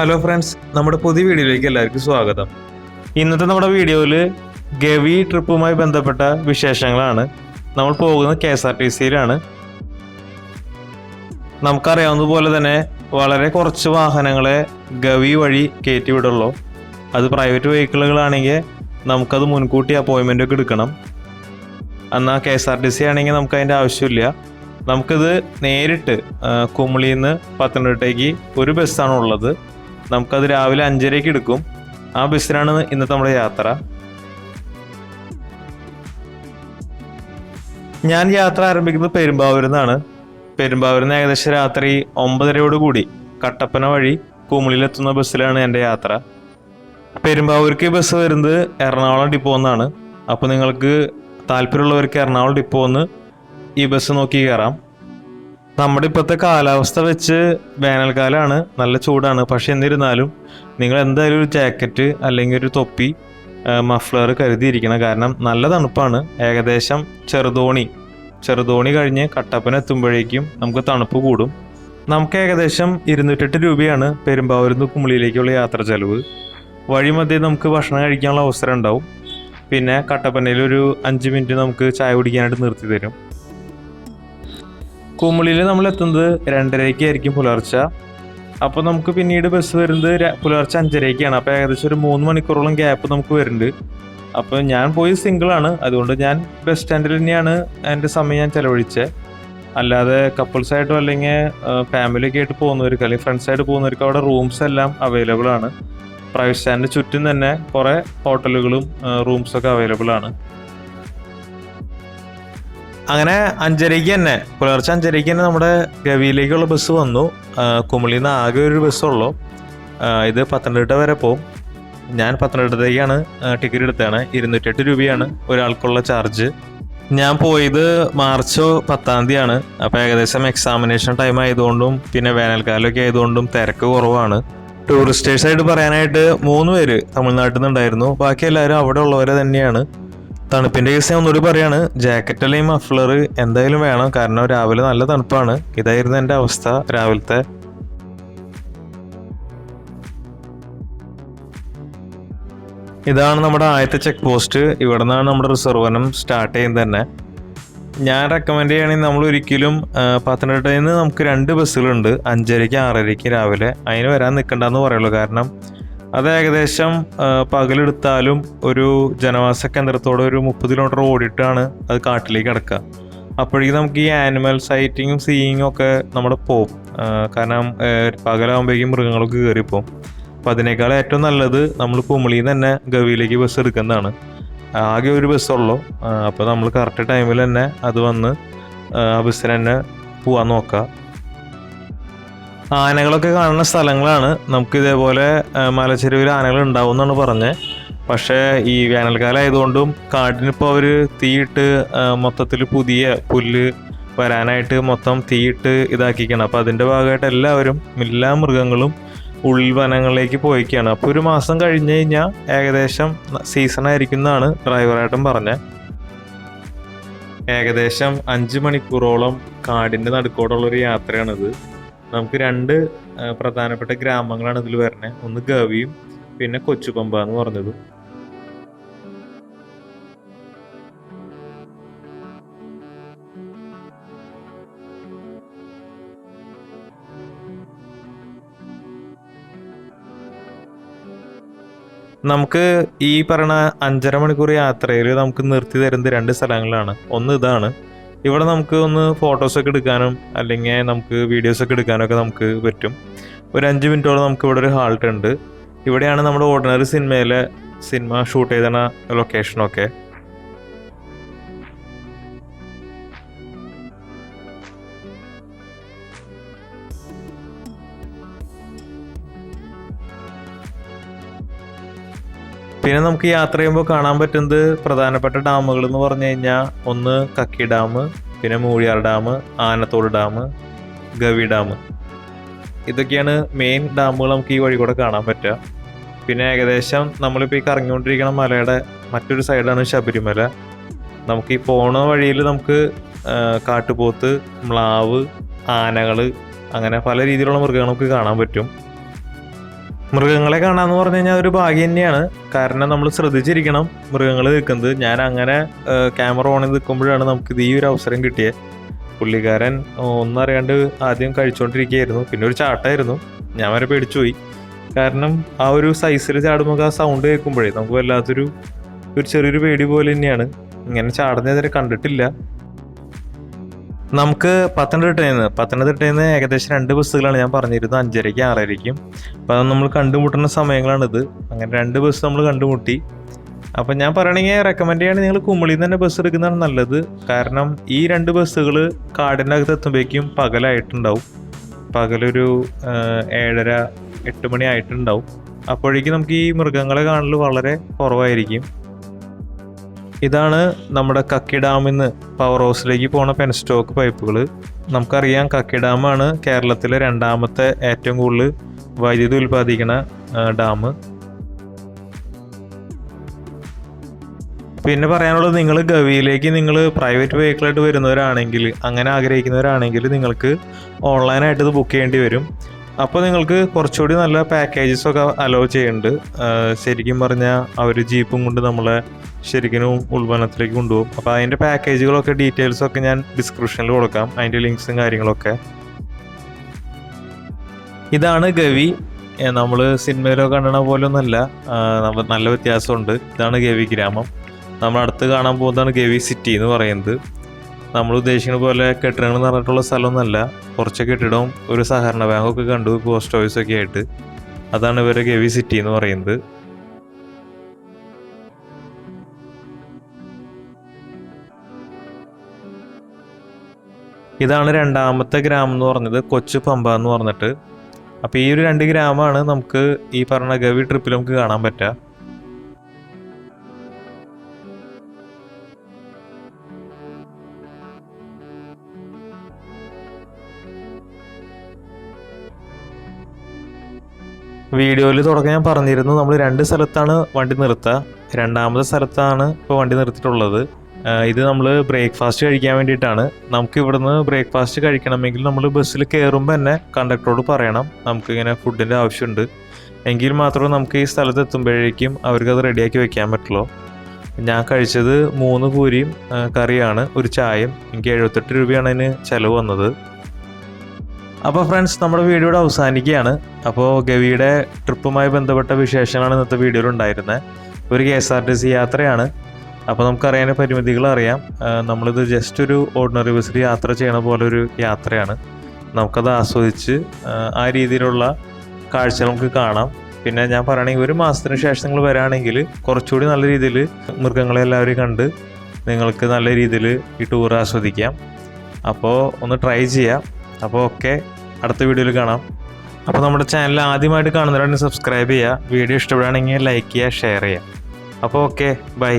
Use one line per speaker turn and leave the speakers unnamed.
Hello friends, നമ്മുടെ പുതിയ വീഡിയോയിലേക്ക് എല്ലാവർക്കും സ്വാഗതം. ഇന്നത്തെ നമ്മുടെ വീഡിയോയിൽ ഗവി ട്രിപ്പുമായി ബന്ധപ്പെട്ട വിശേഷങ്ങളാണ്. നമ്മൾ പോകുന്നത് KSRTCയിലാണ്. നമുക്കറിയാവുന്നതുപോലെ തന്നെ വളരെ കുറച്ച് വാഹനങ്ങളെ ഗവി വഴി കയറ്റി വിടുള്ളൂ. അത് പ്രൈവറ്റ് വെഹിക്കിളുകളാണെങ്കിൽ നമുക്കത് മുൻകൂട്ടി അപ്പോയിൻമെൻ്റ് ഒക്കെ എടുക്കണം. എന്നാൽ KSRTC ആണെങ്കിൽ നമുക്കതിൻ്റെ ആവശ്യമില്ല. നമുക്കിത് നേരിട്ട് കുമളിയിൽ നിന്ന് പത്തനംതിട്ടയ്ക്ക് ഒരു ബസ്സാണ് ഉള്ളത്. നമുക്കത് രാവിലെ 5:30 എടുക്കും. ആ ബസ്സിനാണ് ഇന്നത്തെ നമ്മുടെ യാത്ര. ഞാൻ യാത്ര ആരംഭിക്കുന്നത് പെരുമ്പാവൂരിൽ നിന്നാണ്. പെരുമ്പാവൂരിൽ നിന്ന് ഏകദേശം രാത്രി 9:30 കട്ടപ്പന വഴി കുമളിയിലെത്തുന്ന ബസ്സിലാണ് എൻ്റെ യാത്ര. പെരുമ്പാവൂർക്ക് ബസ് വരുന്നത് എറണാകുളം ഡിപ്പോ എന്നാണ്. അപ്പോൾ നിങ്ങൾക്ക് താല്പര്യമുള്ളവർക്ക് എറണാകുളം ഡിപ്പോ എന്ന് ഈ ബസ് നോക്കി കയറാം. നമ്മുടെ ഇപ്പോഴത്തെ കാലാവസ്ഥ വെച്ച് വേനൽക്കാലമാണ്, നല്ല ചൂടാണ്. പക്ഷെ എന്നിരുന്നാലും നിങ്ങൾ എന്തായാലും ഒരു ജാക്കറ്റ് അല്ലെങ്കിൽ ഒരു തൊപ്പി, മഫ്ലർ കരുതിയിരിക്കണം. കാരണം നല്ല തണുപ്പാണ്. ഏകദേശം ചെറുതോണി കഴിഞ്ഞ് കട്ടപ്പന എത്തുമ്പോഴേക്കും നമുക്ക് തണുപ്പ് കൂടും. നമുക്ക് ഏകദേശം 208 രൂപയാണ് പെരുമ്പാവൂരിൽ നിന്ന് കുമളിയിലേക്കുള്ള യാത്ര ചെലവ്. വഴിമധ്യേ നമുക്ക് ഭക്ഷണം കഴിക്കാനുള്ള അവസരം ഉണ്ടാവും. പിന്നെ കട്ടപ്പനയിൽ ഒരു 5 മിനിറ്റ് നമുക്ക് ചായ കുടിക്കാനായിട്ട് നിർത്തി തരും. കുമളിയിൽ നമ്മൾ എത്തുന്നത് 2:30 പുലർച്ചെ. അപ്പോൾ നമുക്ക് പിന്നീട് ബസ് വരുന്നത് പുലർച്ചെ 5:30. അപ്പോൾ ഏകദേശം ഒരു 3 മണിക്കൂറോളം ഗ്യാപ്പ് നമുക്ക് വരുന്നുണ്ട്. അപ്പോൾ ഞാൻ പോയി സിംഗിളാണ്, അതുകൊണ്ട് ഞാൻ ബസ് സ്റ്റാൻഡിൽ തന്നെയാണ് എൻ്റെ സമയം ഞാൻ ചിലവഴിച്ചത്. അല്ലാതെ കപ്പിൾസായിട്ടോ അല്ലെങ്കിൽ ഫാമിലിയൊക്കെ ആയിട്ട് പോകുന്നവർക്ക് അല്ലെങ്കിൽ ഫ്രണ്ട്സായിട്ട് പോകുന്നവർക്ക് അവിടെ റൂംസ് എല്ലാം അവൈലബിൾ ആണ്. പ്രൈവറ്റ് സ്റ്റാൻഡിന് ചുറ്റും തന്നെ കുറേ ഹോട്ടലുകളും റൂംസൊക്കെ അവൈലബിൾ ആണ്. അങ്ങനെ പുലർച്ചെ 5:30 തന്നെ നമ്മുടെ ഗവിയിലേക്കുള്ള ബസ് വന്നു. കുമളിയിൽ നിന്ന് ആകെ ഒരു ബസ്സുള്ളൂ. ഇത് പത്തനംതിട്ട വരെ പോകും. ഞാൻ പത്തനംതിട്ടത്തേക്കാണ് ടിക്കറ്റ് എടുത്തതാണ്. 208 രൂപയാണ് ഒരാൾക്കുള്ള ചാർജ്. ഞാൻ പോയത് മാർച്ച് 10 അപ്പോൾ ഏകദേശം എക്സാമിനേഷൻ ടൈം ആയതുകൊണ്ടും പിന്നെ വേനൽക്കാലമൊക്കെ ആയതുകൊണ്ടും തിരക്ക് കുറവാണ്. ടൂറിസ്റ്റേഴ്സായിട്ട് പറയാനായിട്ട് 3 പേര് തമിഴ്നാട്ടിൽ നിന്നുണ്ടായിരുന്നു. ബാക്കി എല്ലാവരും അവിടെ ഉള്ളവരെ തന്നെയാണ്. തണുപ്പിൻ്റെ കേസ് ഞാൻ ഒന്നുകൂടി പറയാണ്, ജാക്കറ്റ് അല്ലെങ്കിൽ മഫ്ലർ എന്തായാലും വേണം. കാരണം രാവിലെ നല്ല തണുപ്പാണ്. ഇതായിരുന്നു എൻ്റെ അവസ്ഥ രാവിലത്തെ. ഇതാണ് നമ്മുടെ ആദ്യത്തെ ചെക്ക് പോസ്റ്റ്. ഇവിടെ നിന്നാണ് നമ്മുടെ റിസർവനം സ്റ്റാർട്ട് ചെയ്യുന്നത് തന്നെ. ഞാൻ റെക്കമെൻഡ് ചെയ്യുകയാണെങ്കിൽ നമ്മൾ ഒരിക്കലും പത്തനംതിട്ടയിൽ നിന്ന് നമുക്ക് 2 ബസ്സുകളുണ്ട്, 5:30 6:30 രാവിലെ. അതിന് വരാൻ നിൽക്കണ്ടെന്ന് പറയുള്ളൂ. കാരണം അത് ഏകദേശം പകലെടുത്താലും ഒരു ജനവാസ കേന്ദ്രത്തോടെ ഒരു 30 കിലോമീറ്റർ ഓടിയിട്ടാണ് അത് കാട്ടിലേക്ക് കിടക്കുക. അപ്പോഴേക്കും നമുക്ക് ഈ ആനിമൽ സൈറ്റിങ്ങും സീയിങ്ങും ഒക്കെ നമ്മുടെ പോകും. കാരണം പകലാകുമ്പോഴേക്കും മൃഗങ്ങളൊക്കെ കയറിപ്പോവും. അപ്പോൾ അതിനേക്കാൾ ഏറ്റവും നല്ലത് നമ്മൾ കുമളിയിൽ നിന്ന് തന്നെ ഗവിയിലേക്ക് ബസ് എടുക്കുന്നതാണ്. ആകെ ഒരു ബസ്സുള്ളൂ. അപ്പോൾ നമ്മൾ കറക്റ്റ് ടൈമിൽ തന്നെ അത് വന്ന് ആ ബസ്സിന് തന്നെ പോകാൻ നോക്കുക. ആനകളൊക്കെ കാണുന്ന സ്ഥലങ്ങളാണ്. നമുക്ക് ഇതേപോലെ മലച്ചെരുവിൽ ആനകൾ ഉണ്ടാവും എന്നാണ് പറഞ്ഞത്. പക്ഷേ ഈ വേനൽക്കാലം ആയതുകൊണ്ടും കാടിനിപ്പോൾ അവർ തീയിട്ട് മൊത്തത്തിൽ പുതിയ പുല്ല് വരാനായിട്ട് മൊത്തം തീയിട്ട് ഇതാക്കിക്കണം. അപ്പോൾ അതിൻ്റെ ഭാഗമായിട്ട് എല്ലാ മൃഗങ്ങളും ഉൾവനങ്ങളിലേക്ക് പോയിക്കുകയാണ്. അപ്പോൾ ഒരു മാസം കഴിഞ്ഞ് കഴിഞ്ഞാൽ ഏകദേശം സീസൺ ആയിരിക്കും എന്നാണ് ഡ്രൈവറായിട്ടും പറഞ്ഞത്. ഏകദേശം 5 മണിക്കൂറോളം കാടിൻ്റെ നടുക്കോടുള്ളൊരു യാത്രയാണിത്. നമുക്ക് 2 പ്രധാനപ്പെട്ട ഗ്രാമങ്ങളാണ് ഇതിൽ വരുന്നത്. ഒന്ന് ഗവിയും പിന്നെ കൊച്ചുപമ്പ എന്ന് പറഞ്ഞത്. നമുക്ക് ഈ പറഞ്ഞ 5.5 മണിക്കൂർ യാത്രയിൽ നമുക്ക് നിർത്തി തരുന്നത് 2 സ്ഥലങ്ങളാണ്. ഒന്ന് ഇതാണ്. ഇവിടെ നമുക്ക് ഒന്ന് ഫോട്ടോസൊക്കെ എടുക്കാനും അല്ലെങ്കിൽ നമുക്ക് വീഡിയോസൊക്കെ എടുക്കാനൊക്കെ നമുക്ക് പറ്റും. ഒരു 5 മിനിറ്റോളം നമുക്ക് ഇവിടെ ഒരു ഹാൾട്ട് ഉണ്ട്. ഇവിടെയാണ് നമ്മുടെ ഓർഡിനറി സിനിമ ഷൂട്ട് ചെയ്ത ലൊക്കേഷനൊക്കെ. പിന്നെ നമുക്ക് യാത്ര ചെയ്യുമ്പോൾ കാണാൻ പറ്റുന്നത് പ്രധാനപ്പെട്ട ഡാമുകൾ എന്ന് പറഞ്ഞു കഴിഞ്ഞാൽ ഒന്ന് കക്കി ഡാം, പിന്നെ Moozhiyar dam, Anathode dam, Gavi dam. ഇതൊക്കെയാണ് മെയിൻ ഡാമുകൾ നമുക്ക് ഈ വഴി കൂടെ കാണാൻ പറ്റുക. പിന്നെ ഏകദേശം നമ്മളിപ്പോൾ ഈ കറങ്ങിക്കൊണ്ടിരിക്കുന്ന മലയുടെ മറ്റൊരു സൈഡാണ് ശബരിമല. നമുക്ക് ഈ പോണ വഴിയിൽ നമുക്ക് കാട്ടുപോത്ത്, മ്ലാവ്, ആനകൾ, അങ്ങനെ പല രീതിയിലുള്ള മൃഗങ്ങൾ നമുക്ക് കാണാൻ പറ്റും. മൃഗങ്ങളെ കാണാന്ന് പറഞ്ഞു കഴിഞ്ഞാൽ ഒരു ഭാഗ്യം തന്നെയാണ്. കാരണം നമ്മൾ ശ്രദ്ധിച്ചിരിക്കണം മൃഗങ്ങൾ നിൽക്കുന്നത്. ഞാൻ അങ്ങനെ ക്യാമറ ഓണിൽ നിൽക്കുമ്പോഴാണ് നമുക്കിത് ഈ ഒരു അവസരം കിട്ടിയത്. പുള്ളിക്കാരൻ ഒന്നും അറിയാണ്ട് ആദ്യം കഴിച്ചുകൊണ്ടിരിക്കുകയായിരുന്നു. പിന്നെ ഒരു ചാട്ടമായിരുന്നു. ഞാൻ വരെ പേടിച്ചുപോയി. കാരണം ആ ഒരു സൈസിൽ ചാടുമ്പോൾ ആ സൗണ്ട് കേൾക്കുമ്പോഴേ നമുക്ക് വല്ലാത്തൊരു ചെറിയൊരു പേടി പോലെ തന്നെയാണ്. ഇങ്ങനെ ചാടുന്നതിനെ കണ്ടിട്ടില്ല. നമുക്ക് പത്തനംതിട്ടയിൽ നിന്ന് ഏകദേശം 2 ബസ്സുകളാണ് ഞാൻ പറഞ്ഞിരുന്നത്, 5:30ക്കും 6:30ക്കും. അപ്പോൾ അത് നമ്മൾ കണ്ടുമുട്ടുന്ന സമയങ്ങളാണിത്. അങ്ങനെ 2 ബസ് നമ്മൾ കണ്ടുമുട്ടി. അപ്പം ഞാൻ പറയണമെങ്കിൽ റെക്കമെൻഡ് ചെയ്യുകയാണെങ്കിൽ നിങ്ങൾ കുമളിയിൽ നിന്ന് തന്നെ ബസ് എടുക്കുന്നതാണ് നല്ലത്. കാരണം ഈ 2 ബസ്സുകൾ കാടിനകത്ത് എത്തുമ്പോഴേക്കും പകലായിട്ടുണ്ടാവും. പകലൊരു 7:30-8 മണി ആയിട്ടുണ്ടാവും. അപ്പോഴേക്കും നമുക്ക് ഈ മൃഗങ്ങളെ കാണൽ വളരെ കുറവായിരിക്കും. ഇതാണ് നമ്മുടെ കക്കി ഡാമിൽ നിന്ന് പവർ ഹൗസിലേക്ക് പോണ പെൻസ്റ്റോക്ക് പൈപ്പുകൾ. നമുക്കറിയാം കക്കി ഡാമാണ് കേരളത്തിലെ 2ാമത്തെ ഏറ്റവും കൂടുതൽ വൈദ്യുതി ഉൽപ്പാദിക്കുന്ന ഡാം. പിന്നെ പറയാനുള്ളത്, നിങ്ങൾ ഗവിയിലേക്ക് നിങ്ങൾ പ്രൈവറ്റ് വെഹിക്കിളായിട്ട് വരുന്നവരാണെങ്കിൽ, അങ്ങനെ ആഗ്രഹിക്കുന്നവരാണെങ്കിൽ നിങ്ങൾക്ക് ഓൺലൈനായിട്ട് ഇത് ബുക്ക് ചെയ്യേണ്ടി വരും. അപ്പോൾ നിങ്ങൾക്ക് കുറച്ചുകൂടി നല്ല പാക്കേജസൊക്കെ അലോ ചെയ്യുന്നുണ്ട്. ശരിക്കും പറഞ്ഞാൽ അവർ ജീപ്പും കൊണ്ട് നമ്മളെ ശരിക്കും ഉൾവനത്തിലേക്ക് കൊണ്ടുപോകും. അപ്പോൾ അതിൻ്റെ പാക്കേജുകളൊക്കെ ഡീറ്റെയിൽസൊക്കെ ഞാൻ ഡിസ്ക്രിപ്ഷനിൽ കൊടുക്കാം, അതിൻ്റെ ലിങ്ക്സും കാര്യങ്ങളൊക്കെ. ഇതാണ് ഗവി. നമ്മൾ സിനിമയിലൊക്കെ കണ്ടണ പോലെ ഒന്നുമല്ല, നല്ല വ്യത്യാസമുണ്ട്. ഇതാണ് ഗവി ഗ്രാമം. നമ്മൾ അടുത്ത് കാണാൻ പോകുന്നതാണ് ഗവി സിറ്റി എന്ന് പറയുന്നത്. നമ്മൾ ഉദ്ദേശിക്കുന്ന പോലെ കെട്ടിടങ്ങൾ നിറഞ്ഞിട്ടുള്ള സ്ഥലമൊന്നുമല്ല. കുറച്ച് കെട്ടിടവും ഒരു സഹകരണ ബാങ്കൊക്കെ കണ്ടു, പോസ്റ്റ് ഓഫീസൊക്കെ ആയിട്ട്. അതാണ് ഇവരെ ഗവി സിറ്റി എന്ന് പറയുന്നത്. ഇതാണ് 2ാമത്തെ ഗ്രാമം എന്ന് പറഞ്ഞത്, കൊച്ചു പമ്പ എന്ന് പറഞ്ഞിട്ട്. അപ്പോൾ ഈ ഒരു 2 ഗ്രാമമാണ് നമുക്ക് ഈ പറഞ്ഞ ഗവി ട്രിപ്പിൽ നമുക്ക് കാണാൻ പറ്റുക. വീഡിയോയിൽ തുടക്കം ഞാൻ പറഞ്ഞിരുന്നു, നമ്മൾ 2 സ്ഥലത്താണ് വണ്ടി നിർത്തുക. 2ാമത്തെ സ്ഥലത്താണ് ഇപ്പോൾ വണ്ടി നിർത്തിയിട്ടുള്ളത്. ഇത് നമ്മൾ ബ്രേക്ക്ഫാസ്റ്റ് കഴിക്കാൻ വേണ്ടിയിട്ടാണ്. നമുക്ക് ഇവിടുന്ന് ബ്രേക്ക്ഫാസ്റ്റ് കഴിക്കണമെങ്കിൽ നമ്മൾ ബസ്സിൽ കയറുമ്പോൾ തന്നെ കണ്ടക്ടറോട് പറയണം നമുക്കിങ്ങനെ ഫുഡിൻ്റെ ആവശ്യമുണ്ട്. എങ്കിൽ മാത്രമേ നമുക്ക് ഈ സ്ഥലത്ത് എത്തുമ്പോഴേക്കും അവർക്കത് റെഡിയാക്കി വെക്കാൻ പറ്റുള്ളൂ. ഞാൻ കഴിച്ചത് 3 പൂരിയും കറിയാണ്, ഒരു ചായയും. എനിക്ക് 78 രൂപയാണ് അതിന് ചിലവ് വന്നത്. അപ്പോൾ ഫ്രണ്ട്സ്, നമ്മുടെ വീഡിയോയുടെ അവസാനിക്കുകയാണ്. അപ്പോൾ ഗവിയുടെ ട്രിപ്പുമായി ബന്ധപ്പെട്ട വിശേഷങ്ങളാണ് ഇന്നത്തെ വീഡിയോയിൽ ഉണ്ടായിരുന്നത്. ഒരു KSRTC യാത്രയാണ്. അപ്പോൾ നമുക്കറിയാൻ പരിമിതികൾ അറിയാം. നമ്മളിത് ജസ്റ്റ് ഒരു ഓർഡിനറി ബസ്സിൽ യാത്ര ചെയ്യണ പോലെ ഒരു യാത്രയാണ്. നമുക്കത് ആസ്വദിച്ച് ആ രീതിയിലുള്ള കാഴ്ച നമുക്ക് കാണാം. പിന്നെ ഞാൻ പറയുകയാണെങ്കിൽ 1 മാസത്തിന് ശേഷം നിങ്ങൾ വരികയാണെങ്കിൽ കുറച്ചുകൂടി നല്ല രീതിയിൽ മൃഗങ്ങളെ എല്ലാവരെയും കണ്ട് നിങ്ങൾക്ക് നല്ല രീതിയിൽ ഈ ടൂർ ആസ്വദിക്കാം. അപ്പോൾ ഒന്ന് ട്രൈ ചെയ്യാം. അപ്പോൾ ഓക്കെ, അടുത്ത വീഡിയോയിൽ കാണാം. അപ്പോൾ നമ്മുടെ ചാനൽ ആദ്യമായിട്ട് കാണുന്നവരാണെങ്കിൽ സബ്സ്ക്രൈബ് ചെയ്യുക. വീഡിയോ ഇഷ്ടപ്പെടുകയാണെങ്കിൽ ലൈക്ക് ചെയ്യുക, ഷെയർ ചെയ്യുക. അപ്പോൾ ഓക്കെ, ബൈ.